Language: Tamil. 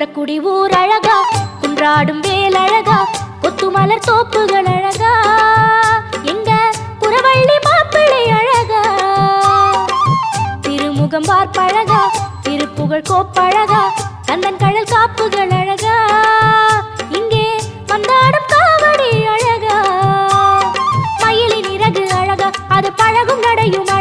குன்றக்குடி ஊர் அழகா, குன்றாடும் வேல் அழகா, கொத்துமலர் தோப்புகள் அழகா, எங்க புறவள்ளி மாப்பிள்ளை அழகா, திருமுகம் பார்ப்பழகா, திருப்புகழ் கோப்பழகா, கந்தன் கடல் காப்புகள் அழகா, இங்கே வந்தாடும் காவடி அழகா, மயிலின் இறகு அழகா, அது பழகும் நடையும்